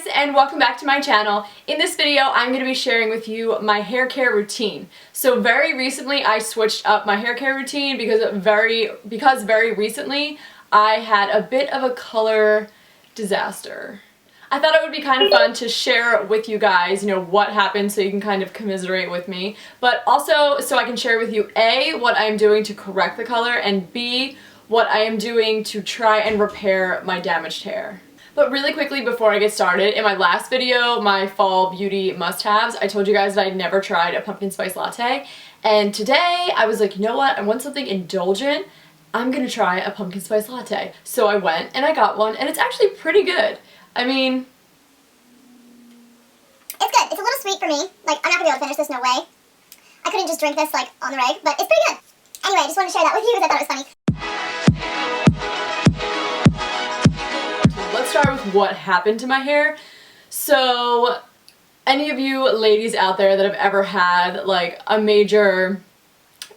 guys, and welcome back to my channel. In this video, I'm going to be sharing with you my hair care routine. So very recently, I switched up my hair care routine because very recently, I had a bit of a color disaster. I thought it would be kind of fun to share with you guys, what happened so you can kind of commiserate with me, but also so I can share with you A, what I'm doing to correct the color, and B, what I am doing to try and repair my damaged hair. But really quickly before I get started, in my last video, my fall beauty must-haves, I told you guys that I'd never tried a pumpkin spice latte, and today I was like, you know what, I want something indulgent, I'm gonna try a pumpkin spice latte. So I went and I got one, and it's actually pretty good. I mean, it's good. It's a little sweet for me. Like, I'm not gonna be able to finish this, no way. I couldn't just drink this, like, on the reg, but it's pretty good. Anyway, I just wanted to share that with you because I thought it was funny. Let's start with what happened to my hair. So, any of you ladies out there that have ever had, like, a major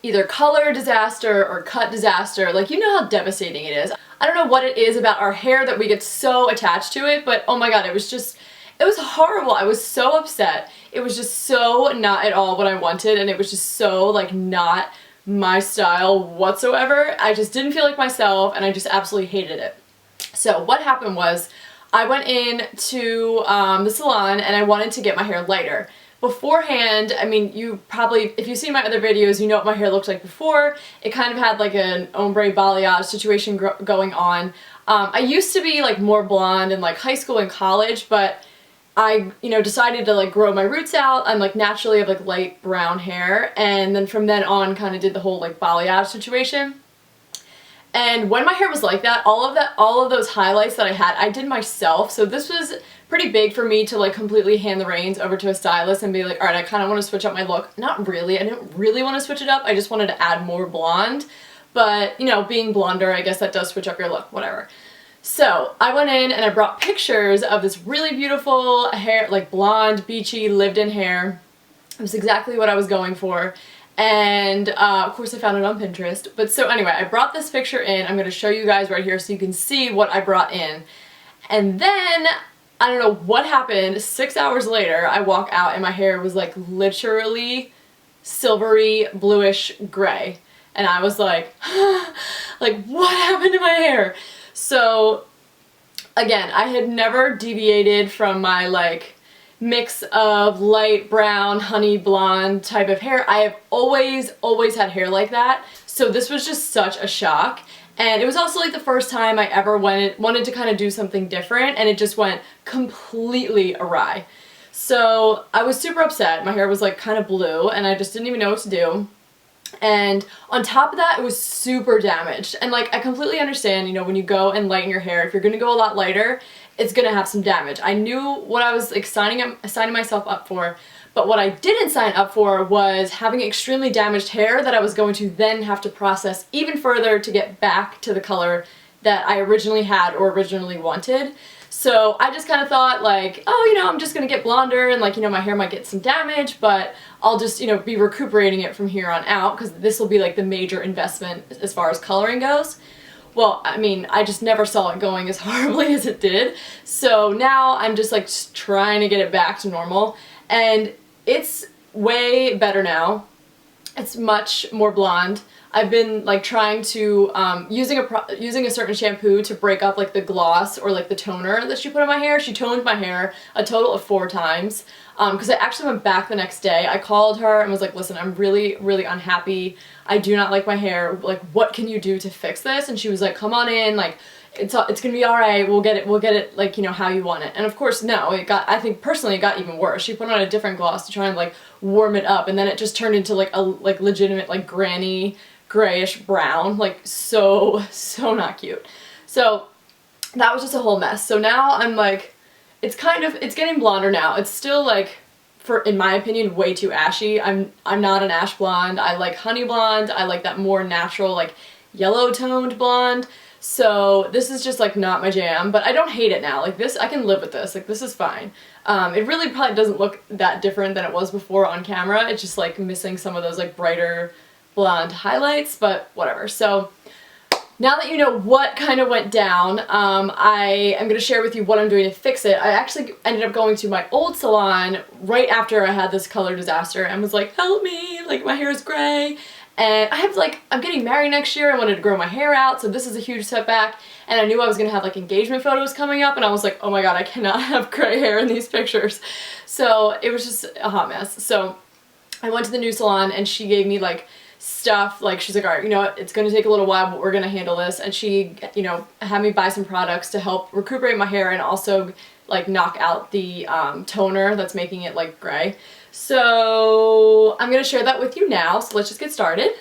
either color disaster or cut disaster, like, you know how devastating it is. I don't know what it is about our hair that we get so attached to it, but oh my god, it was horrible. I was so upset. It was just so not at all what I wanted, and it was just so, like, not my style whatsoever. I just didn't feel like myself, and I just absolutely hated it. So what happened was, I went in to the salon and I wanted to get my hair lighter. Beforehand, I mean, you probably, if you've seen my other videos, you know what my hair looked like before. It kind of had like an ombre balayage situation going on. I used to be like more blonde in like high school and college, but I, decided to like grow my roots out. I'm like naturally have like light brown hair, and then from then on kind of did the whole like balayage situation. And when my hair was like that, all of those highlights that I had, I did myself. So this was pretty big for me to like completely hand the reins over to a stylist and be like, alright, I kind of want to switch up my look. Not really, I didn't really want to switch it up, I just wanted to add more blonde. But, being blonder, I guess that does switch up your look, whatever. So, I went in and I brought pictures of this really beautiful hair, like blonde, beachy, lived-in hair. It was exactly what I was going for. And, of course I found it on Pinterest. But so anyway, I brought this picture in. I'm going to show you guys right here so you can see what I brought in. And then, I don't know what happened, 6 hours later, I walk out and my hair was like literally silvery, bluish gray. And I was like, like, what happened to my hair? So, again, I had never deviated from my, like, mix of light brown, honey blonde type of hair. I have always had hair like that. So this was just such a shock. And it was also like the first time I ever wanted to kind of do something different, and it just went completely awry. So I was super upset. My hair was like kind of blue and I just didn't even know what to do. And on top of that, it was super damaged. And like, I completely understand, when you go and lighten your hair, if you're gonna go a lot lighter, it's gonna have some damage. I knew what I was like signing myself up for, but what I didn't sign up for was having extremely damaged hair that I was going to then have to process even further to get back to the color that I originally had or originally wanted. So I just kind of thought like, oh, I'm just gonna get blonder and like, my hair might get some damage, but I'll just, be recuperating it from here on out because this will be like the major investment as far as coloring goes. Well, I mean, I just never saw it going as horribly as it did. So now I'm just like trying to get it back to normal, and it's way better now. It's much more blonde. I've been like trying to using a certain shampoo to break up like the gloss or like the toner that she put in my hair. She toned my hair a total of 4 times because I actually went back the next day. I called her and was like, listen, I'm really unhappy. I do not like my hair. Like, what can you do to fix this? And she was like, come on in, like it's gonna be alright, we'll get it like, how you want it. And of course, no, I think personally it got even worse. She put on a different gloss to try and like warm it up, and then it just turned into like a legitimate like granny grayish brown, like so not cute. So that was just a whole mess. So now I'm like, it's getting blonder now. It's still like, in my opinion, way too ashy. I'm not an ash blonde. I like honey blonde. I like that more natural, like yellow toned blonde. So this is just like not my jam, but I don't hate it now. Like this, I can live with this. Like this is fine. It really probably doesn't look that different than it was before on camera. It's just like missing some of those like brighter blonde highlights, but whatever. So Now that you know what kind of went down, I am going to share with you what I'm doing to fix it. I actually ended up going to my old salon right after I had this color disaster and was like, help me, like my hair is gray. And I'm getting married next year. I wanted to grow my hair out, so this is a huge setback. And I knew I was going to have like engagement photos coming up, and I was like, oh my god, I cannot have gray hair in these pictures. So it was just a hot mess. So I went to the new salon and she gave me like stuff, like she's like, alright, you know what, it's gonna take a little while, but we're gonna handle this. And she, you know, had me buy some products to help recuperate my hair and also like knock out the toner that's making it like gray. So I'm gonna share that with you now, so let's just get started.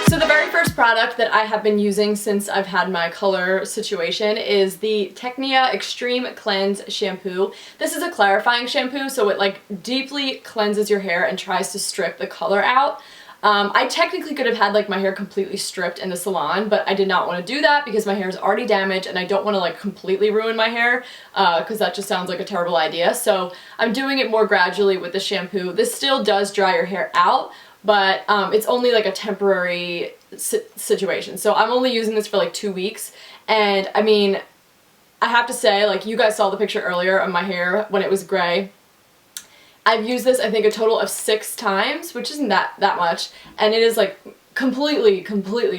So the very first product that I have been using since I've had my color situation is the Teknia Xtreme Cleanse Shampoo. This is a clarifying shampoo, so it like deeply cleanses your hair and tries to strip the color out. I technically could have had like my hair completely stripped in the salon, but I did not want to do that because my hair is already damaged and I don't want to like completely ruin my hair because that just sounds like a terrible idea. So I'm doing it more gradually with the shampoo. This still does dry your hair out, but it's only like a temporary situation. So I'm only using this for like 2 weeks, and I mean, I have to say, like, you guys saw the picture earlier of my hair when it was gray. I've used this, I think, a total of 6 times, which isn't that much, and it is like completely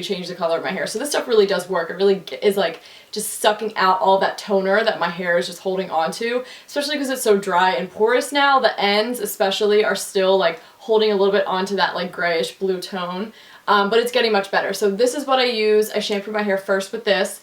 changed the color of my hair. So this stuff really does work. It really is like just sucking out all that toner that my hair is just holding on to, especially because it's so dry and porous now. The ends especially are still like holding a little bit onto that like grayish blue tone, but it's getting much better. So this is what I use. I shampoo my hair first with this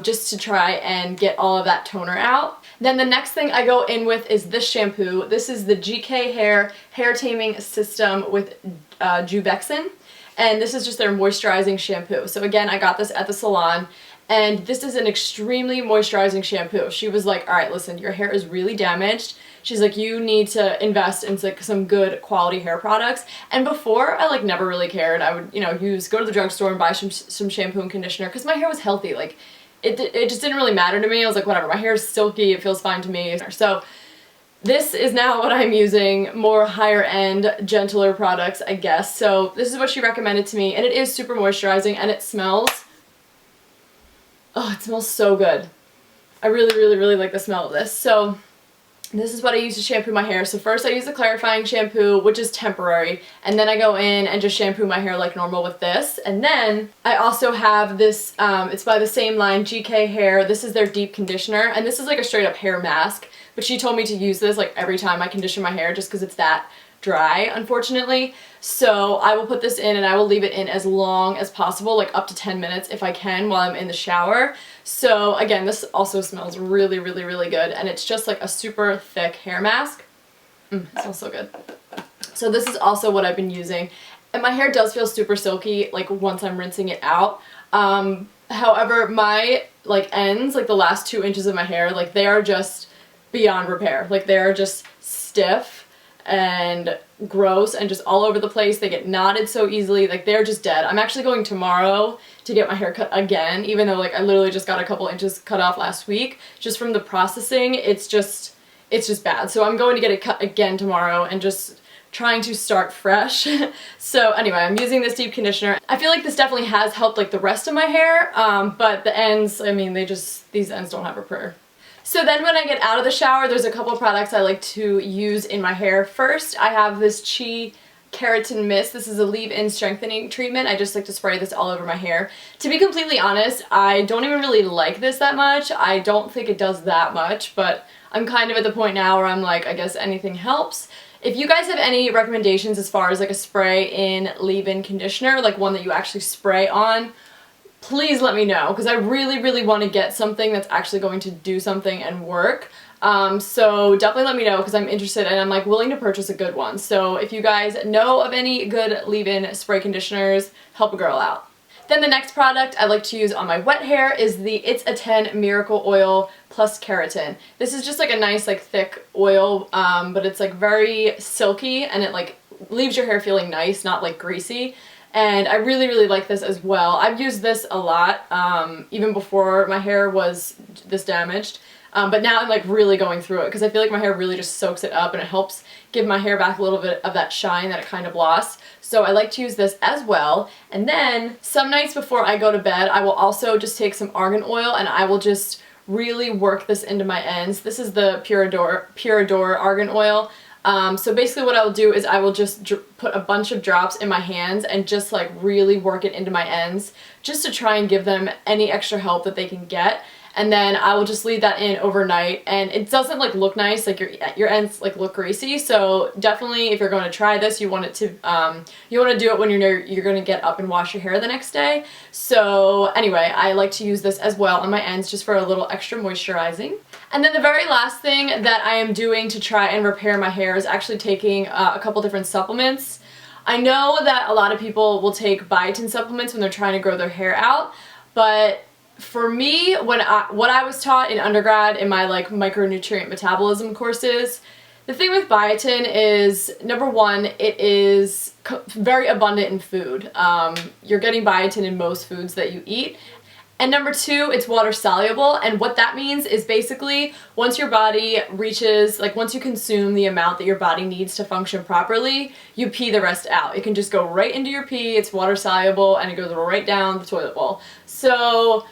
just to try and get all of that toner out. Then the next thing I go in with is this shampoo. This is the GK Hair Taming System with Juvexin, and this is just their moisturizing shampoo. So again, I got this at the salon, and this is an extremely moisturizing shampoo. She was like, alright, listen, your hair is really damaged. She's like, you need to invest in like some good quality hair products. And before, I like never really cared. I would, you know, go to the drugstore and buy some shampoo and conditioner because my hair was healthy. Like, it just didn't really matter to me. I was like, whatever, my hair is silky, it feels fine to me. So this is now what I'm using, more higher end, gentler products, I guess. So this is what she recommended to me, and it is super moisturizing, and it smells, oh, it smells so good. I really like the smell of this. So this is what I use to shampoo my hair. So first I use the clarifying shampoo, which is temporary, and then I go in and just shampoo my hair like normal with this. And then I also have this, it's by the same line, GK Hair. This is their deep conditioner, and this is like a straight up hair mask, but she told me to use this like every time I condition my hair just because it's that dry, unfortunately. So I will put this in and I will leave it in as long as possible, like up to 10 minutes if I can while I'm in the shower. So again, this also smells really good, and it's just like a super thick hair mask. It smells so good. So this is also what I've been using, and my hair does feel super silky like once I'm rinsing it out. However, my like ends, like the last 2 inches of my hair, like they are just beyond repair. Like they are just stiff and gross and just all over the place. They get knotted so easily, like they're just dead. I'm actually going tomorrow to get my hair cut again, even though like I literally just got a couple inches cut off last week. Just from the processing, it's just bad. So I'm going to get it cut again tomorrow and just trying to start fresh. So anyway, I'm using this deep conditioner. I feel like this definitely has helped like the rest of my hair, but the ends, I mean, these ends don't have a prayer. So then when I get out of the shower, there's a couple of products I like to use in my hair. First, I have this Keratin Mist. This is a leave-in strengthening treatment. I just like to spray this all over my hair. To be completely honest, I don't even really like this that much. I don't think it does that much, but I'm kind of at the point now where I'm like, I guess anything helps. If you guys have any recommendations as far as like a spray-in leave-in conditioner, like one that you actually spray on, please let me know, because I really want to get something that's actually going to do something and work. So definitely let me know, because I'm interested and I'm like willing to purchase a good one. So if you guys know of any good leave-in spray conditioners, help a girl out. Then the next product I like to use on my wet hair is the It's a 10 Miracle Oil plus Keratin. This is just like a nice like thick oil, but it's like very silky, and it like leaves your hair feeling nice, not like greasy. And I really like this as well. I've used this a lot, even before my hair was this damaged. But now I'm like really going through it because I feel like my hair really just soaks it up and it helps give my hair back a little bit of that shine that it kind of lost. So I like to use this as well. And then some nights before I go to bed, I will also just take some Argan Oil and I will just really work this into my ends. This is the Pura Argan Oil. So basically what I'll do is I will just put a bunch of drops in my hands and just like really work it into my ends just to try and give them any extra help that they can get. And then I will just leave that in overnight, and it doesn't like look nice, like your ends like look greasy. So definitely if you're going to try this, you want to do it when you're going to get up and wash your hair the next day. So anyway, I like to use this as well on my ends just for a little extra moisturizing. And then the very last thing that I am doing to try and repair my hair is actually taking a couple different supplements. I know that a lot of people will take biotin supplements when they're trying to grow their hair out, but for me, what I was taught in undergrad in my like micronutrient metabolism courses, the thing with biotin is, number one, it is very abundant in food. You're getting biotin in most foods that you eat. And number two, it's water soluble, and what that means is basically once your body reaches, like once you consume the amount that your body needs to function properly, you pee the rest out. It can just go right into your pee, it's water soluble, and it goes right down the toilet bowl. So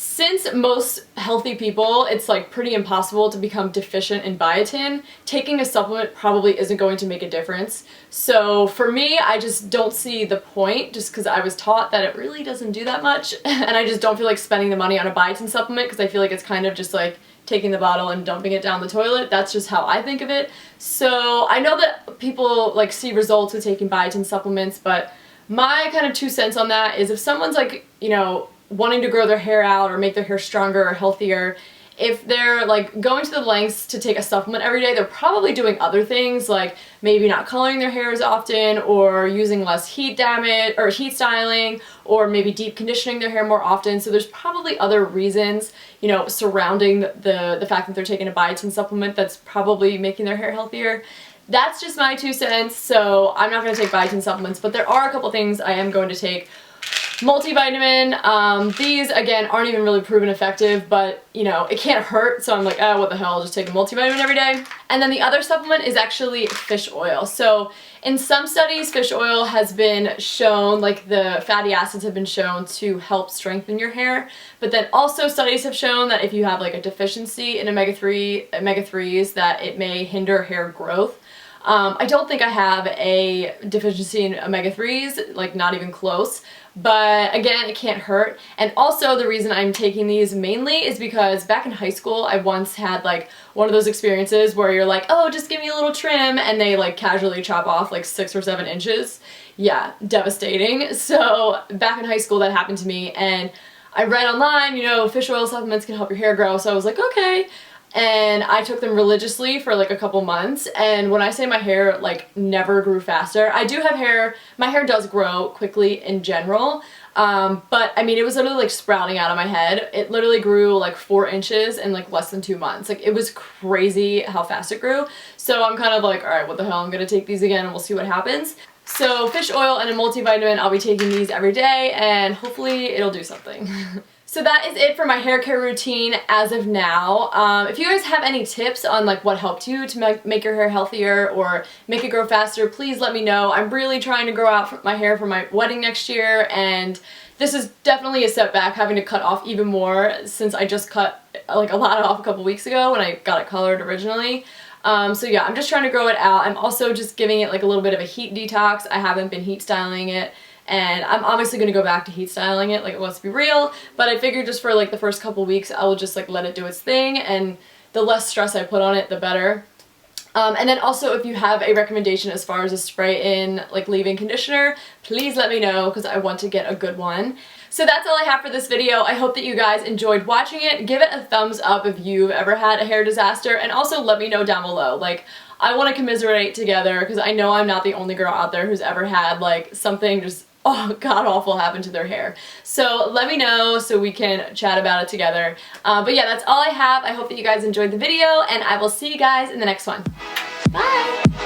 since most healthy people, it's like pretty impossible to become deficient in biotin, taking a supplement probably isn't going to make a difference. So for me, I just don't see the point, just because I was taught that it really doesn't do that much, and I just don't feel like spending the money on a biotin supplement because I feel like it's kind of just like taking the bottle and dumping it down the toilet. That's just how I think of it. So I know that people like see results with taking biotin supplements, but my kind of 2 cents on that is if someone's like, you know, wanting to grow their hair out or make their hair stronger or healthier, if they're like going to the lengths to take a supplement every day, they're probably doing other things like maybe not coloring their hair as often, or using less heat damage or heat styling, or maybe deep conditioning their hair more often. So there's probably other reasons, you know, surrounding the fact that they're taking a biotin supplement that's probably making their hair healthier. That's just my 2 cents, so I'm not going to take biotin supplements, but there are a couple things I am going to take. Multivitamin, these again aren't even really proven effective, but you know, it can't hurt, so I'm like, oh, what the hell, I'll just take a multivitamin every day. And then the other supplement is actually fish oil. So in some studies, fish oil has been shown, like the fatty acids have been shown to help strengthen your hair, but then also studies have shown that if you have like a deficiency in omega-3s, that it may hinder hair growth. I don't think I have a deficiency in omega-3s, like not even close, but again, it can't hurt. And also the reason I'm taking these mainly is because back in high school, I once had like one of those experiences where you're like, oh, just give me a little trim, and they like casually chop off like 6 or 7 inches. Yeah, devastating. So back in high school that happened to me, and I read online, you know, fish oil supplements can help your hair grow, so I was like, okay. And I took them religiously for like a couple months, and when I say my hair like never grew faster, I do have hair, my hair does grow quickly in general, but I mean it was literally like sprouting out of my head. It literally grew like 4 inches in like less than 2 months. Like it was crazy how fast it grew. So I'm kind of like, alright, what the hell, I'm gonna take these again and we'll see what happens. So fish oil and a multivitamin, I'll be taking these every day and hopefully it'll do something. So that is it for my hair care routine as of now. If you guys have any tips on like what helped you to make your hair healthier or make it grow faster, please let me know. I'm really trying to grow out my hair for my wedding next year, and this is definitely a setback, having to cut off even more since I just cut like a lot off a couple weeks ago when I got it colored originally. So yeah, I'm just trying to grow it out. I'm also just giving it like a little bit of a heat detox. I haven't been heat styling it. And I'm obviously going to go back to heat styling it, like, let's be real, but I figured just for like the first couple weeks I will just like let it do its thing, and the less stress I put on it, the better. And then also if you have a recommendation as far as a spray-in like leave-in conditioner, please let me know because I want to get a good one. So that's all I have for this video. I hope that you guys enjoyed watching it. Give it a thumbs up if you've ever had a hair disaster, and also let me know down below. Like, I want to commiserate together because I know I'm not the only girl out there who's ever had like something just god awful happen to their hair. So let me know so we can chat about it together. But yeah, that's all I have. I hope that you guys enjoyed the video, and I will see you guys in the next one. Bye!